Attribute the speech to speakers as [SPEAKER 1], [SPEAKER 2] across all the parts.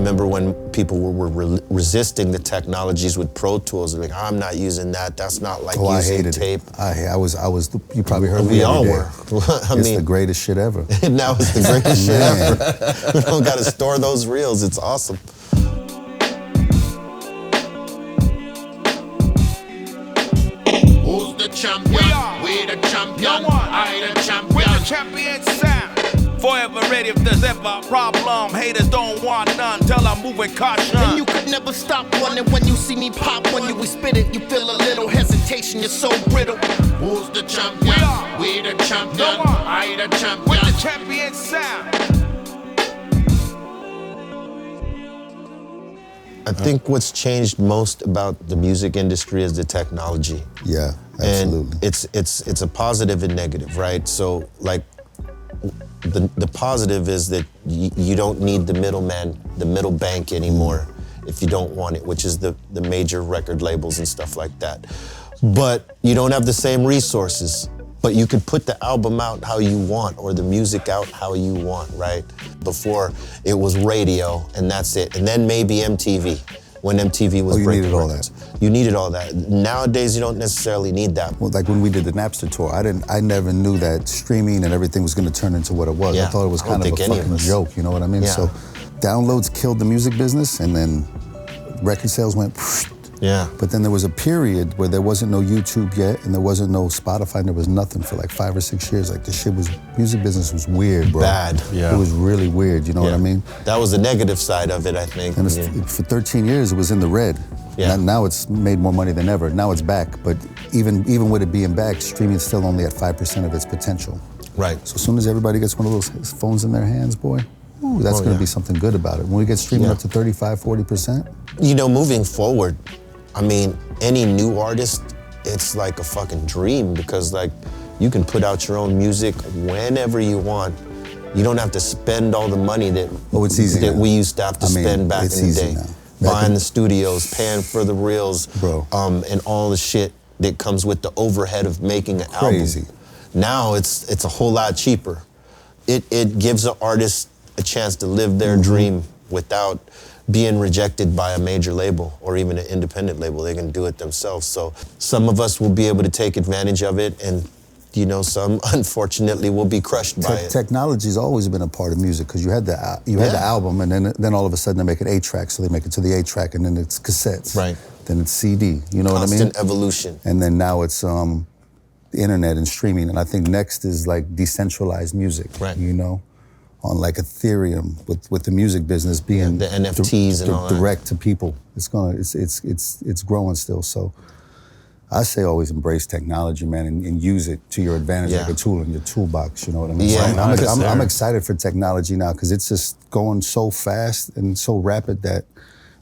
[SPEAKER 1] remember when people were resisting the technologies with Pro Tools. They're like, I'm not using that. That's not like using tape.
[SPEAKER 2] I was. You probably heard me.
[SPEAKER 1] We all
[SPEAKER 2] day.
[SPEAKER 1] were.
[SPEAKER 2] It's the greatest shit ever.
[SPEAKER 1] Now it's the greatest shit ever. We don't got to store those reels. It's awesome.
[SPEAKER 3] Who's the champion? We the champion.
[SPEAKER 4] No one.
[SPEAKER 3] I the champion.
[SPEAKER 4] We're the champion sound. Forever ready if there's ever a problem. Haters don't want none till I'm moving caution.
[SPEAKER 3] And you could never stop running when you see me pop. When you spit it, you feel a little hesitation. You're so brittle. Who's the champion? We the champion.
[SPEAKER 4] No one.
[SPEAKER 3] I the champion.
[SPEAKER 4] We're the champion sound.
[SPEAKER 1] I think what's changed most about the music industry is the technology.
[SPEAKER 2] Yeah, absolutely.
[SPEAKER 1] And it's a positive and negative, right? So like the positive is that you don't need the middleman, the middle bank anymore if you don't want it, which is the major record labels and stuff like that. But you don't have the same resources. But you could put the album out how you want or the music out how you want, right? Before it was radio and that's it. And then maybe MTV, when MTV was breaking
[SPEAKER 2] needed all
[SPEAKER 1] records. You needed all that. Nowadays, you don't necessarily need that.
[SPEAKER 2] Well, like when we did the Napster tour, I never knew that streaming and everything was going to turn into what it was.
[SPEAKER 1] Yeah,
[SPEAKER 2] I thought it was
[SPEAKER 1] I don't
[SPEAKER 2] kind of a
[SPEAKER 1] think any of
[SPEAKER 2] fucking
[SPEAKER 1] us.
[SPEAKER 2] joke, you know what I mean?
[SPEAKER 1] Yeah.
[SPEAKER 2] So downloads killed the music business, and then record sales went.
[SPEAKER 1] Yeah.
[SPEAKER 2] But then there was a period where there wasn't no YouTube yet, and there wasn't no Spotify, and there was nothing for like 5 or 6 years. Like the shit was, music business was weird, bro.
[SPEAKER 1] Bad.
[SPEAKER 2] Yeah. It was really weird, you know what I mean?
[SPEAKER 1] That was the negative side of it, I think.
[SPEAKER 2] And for 13 years, it was in the red.
[SPEAKER 1] Yeah.
[SPEAKER 2] Now it's made more money than ever. Now it's back, but even with it being back, streaming's still only at 5% of its potential.
[SPEAKER 1] Right.
[SPEAKER 2] So as soon as everybody gets one of those phones in their hands, boy, ooh, that's gonna be something good about it. When we get streaming up to 35, 40%.
[SPEAKER 1] You know, moving forward, I mean, any new artist, it's like a fucking dream because like you can put out your own music whenever you want. You don't have to spend all the money that
[SPEAKER 2] it's easy
[SPEAKER 1] that
[SPEAKER 2] now.
[SPEAKER 1] we used to have to spend back in the day.
[SPEAKER 2] Now.
[SPEAKER 1] Buying the studios, paying for the reels,
[SPEAKER 2] bro,
[SPEAKER 1] and all the shit that comes with the overhead of making an
[SPEAKER 2] Crazy.
[SPEAKER 1] album. Now it's a whole lot cheaper. It gives an artist a chance to live their dream without being rejected by a major label or even an independent label. They can do it themselves. So some of us will be able to take advantage of it, and you know, some unfortunately will be crushed by it.
[SPEAKER 2] Technology's always been a part of music because you had the album, and then all of a sudden they make an 8-track, so they make it to the 8-track, and then it's cassettes.
[SPEAKER 1] Right.
[SPEAKER 2] Then it's CD. You know what I mean?
[SPEAKER 1] Constant evolution.
[SPEAKER 2] And then now it's the internet and streaming, and I think next is like decentralized music.
[SPEAKER 1] Right.
[SPEAKER 2] You know, on like Ethereum with the music business being
[SPEAKER 1] the NFTs and all that.
[SPEAKER 2] Direct to people. It's growing still. So I say always embrace technology, man, and use it to your advantage like a tool in your toolbox. You know what I mean?
[SPEAKER 1] Yeah,
[SPEAKER 2] So I'm excited for technology now because it's just going so fast and so rapid that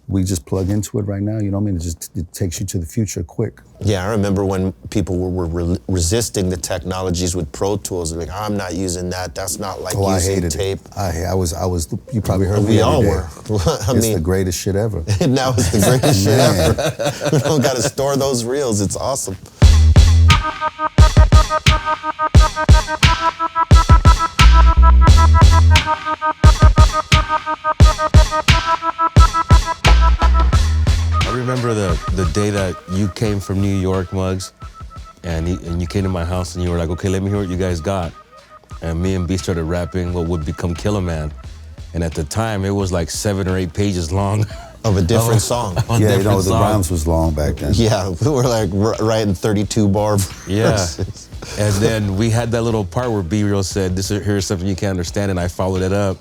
[SPEAKER 2] we just plug into it right now. You know what I mean? It takes you to the future quick.
[SPEAKER 1] Yeah, I remember when people were resisting the technologies with Pro Tools. They're like, I'm not using that. That's not like using tape.
[SPEAKER 2] I was. You probably heard me.
[SPEAKER 1] We all
[SPEAKER 2] day.
[SPEAKER 1] were.
[SPEAKER 2] It's the greatest shit ever.
[SPEAKER 1] Now it's the greatest shit ever. We don't got to store those reels. It's awesome.
[SPEAKER 5] I remember the day that you came from New York, Muggs, and you came to my house and you were like, okay, let me hear what you guys got. And me and B started rapping what would become Killer Man. And at the time, it was like 7 or 8 pages long.
[SPEAKER 1] Of a different song.
[SPEAKER 2] Yeah, you know, the rhymes was long back then.
[SPEAKER 1] Yeah, we were like writing 32 bar
[SPEAKER 5] verses. And then we had that little part where B-Real said, here's something you can't understand, and I followed it up.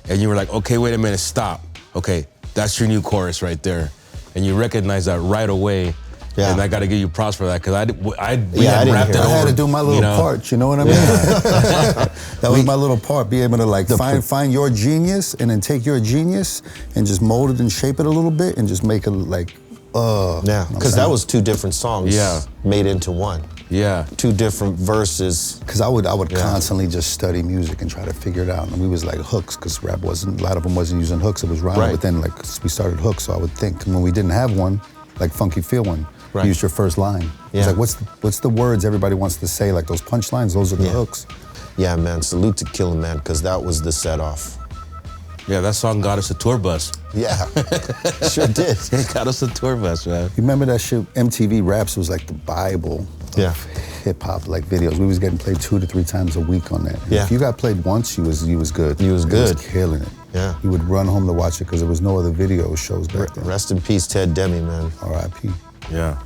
[SPEAKER 5] And you were like, okay, wait a minute, stop. Okay, that's your new chorus right there. And you recognized that right away. Yeah. And I got to give you props for that because I
[SPEAKER 2] had to do my little part. You know what I mean? That was my little part. Be able to like find your genius and then take your genius and just mold it and shape it a little bit and just make it like.
[SPEAKER 1] Yeah, because that was 2 different songs. Made into one.
[SPEAKER 5] Yeah.
[SPEAKER 1] 2 different verses.
[SPEAKER 2] Because I would constantly just study music and try to figure it out. And we was like hooks, because rap wasn't, a lot of them wasn't using hooks, it was rhyming. But then like we started hooks, so I would think, and when we didn't have one, like Funky Feel one, you used your first line. It's like, what's the words everybody wants to say? Like those punchlines, those are the hooks.
[SPEAKER 1] Yeah, man, salute to Killer Man, because that was the set off.
[SPEAKER 5] Yeah, that song got us a tour bus.
[SPEAKER 1] Yeah, sure did.
[SPEAKER 5] It got us a tour bus, man.
[SPEAKER 2] You remember that shit? MTV Raps was like the Bible of hip hop like videos. We was getting played 2 to 3 times a week on that. And
[SPEAKER 1] Yeah.
[SPEAKER 2] if you got played once, you was good.
[SPEAKER 1] You was good.
[SPEAKER 2] Was killing it.
[SPEAKER 1] Yeah.
[SPEAKER 2] You would run home to watch it because there was no other video shows back then.
[SPEAKER 1] Rest in peace, Ted Demi, man.
[SPEAKER 2] R.I.P.
[SPEAKER 5] Yeah.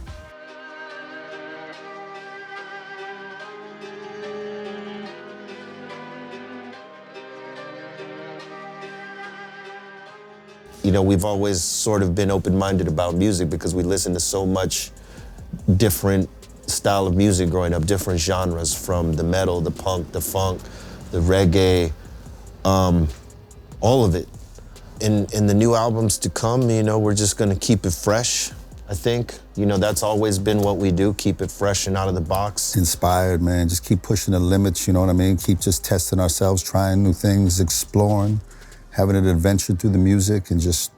[SPEAKER 1] You know, we've always sort of been open-minded about music because we listen to so much different style of music growing up, different genres, from the metal, the punk, the funk, the reggae, all of it. In the new albums to come, you know, we're just gonna keep it fresh, I think. You know, that's always been what we do, keep it fresh and out of the box.
[SPEAKER 2] Inspired, man. Just keep pushing the limits, you know what I mean? Keep just testing ourselves, trying new things, exploring, having an adventure through the music, and just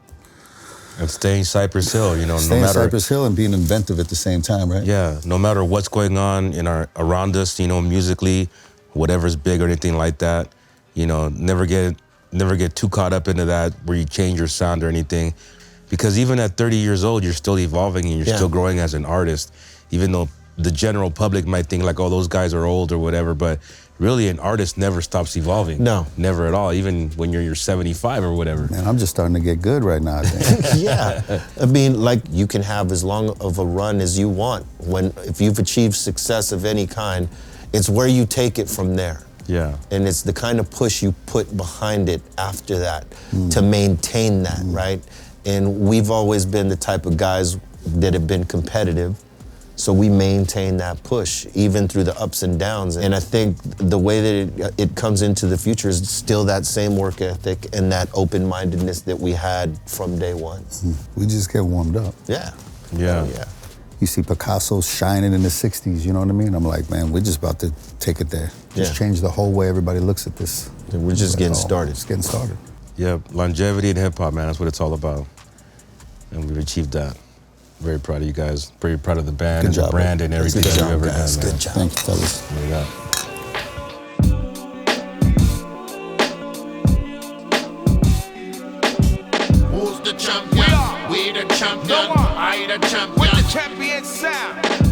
[SPEAKER 5] And staying Cypress Hill, you know,
[SPEAKER 2] staying
[SPEAKER 5] no matter
[SPEAKER 2] Cypress Hill and being inventive at the same time, right?
[SPEAKER 5] Yeah, no matter what's going on in around us, you know, musically, whatever's big or anything like that, you know, never get too caught up into that where you change your sound or anything, because even at 30 years old, you're still evolving and you're still growing as an artist, even though the general public might think like, oh, those guys are old or whatever, but really an artist never stops evolving.
[SPEAKER 1] No.
[SPEAKER 5] Never at all, even when you're 75 or whatever.
[SPEAKER 2] Man, I'm just starting to get good right now, I think.
[SPEAKER 1] Yeah, I mean, like, you can have as long of a run as you want. If you've achieved success of any kind, it's where you take it from there.
[SPEAKER 5] Yeah.
[SPEAKER 1] And it's the kind of push you put behind it after that to maintain that, right? And we've always been the type of guys that have been competitive. So we maintain that push, even through the ups and downs. And I think the way that it comes into the future is still that same work ethic and that open-mindedness that we had from day one.
[SPEAKER 2] We just get warmed up.
[SPEAKER 1] Yeah.
[SPEAKER 5] Yeah.
[SPEAKER 1] Yeah.
[SPEAKER 2] You see Picasso shining in the 60s, you know what I mean? I'm like, man, we're just about to take it there. Just change the whole way everybody looks at this.
[SPEAKER 1] We're just getting started.
[SPEAKER 2] Just getting started.
[SPEAKER 5] Yeah, longevity in hip hop, man, that's what it's all about. And we've achieved that. Very proud of you guys. Very proud of the band and the brand and everything that you've ever done, man.
[SPEAKER 1] Good job.
[SPEAKER 2] Thank you, fellas.
[SPEAKER 5] Yeah.
[SPEAKER 3] Who's the champion? We the champion. I the champion.
[SPEAKER 4] With the champion sound.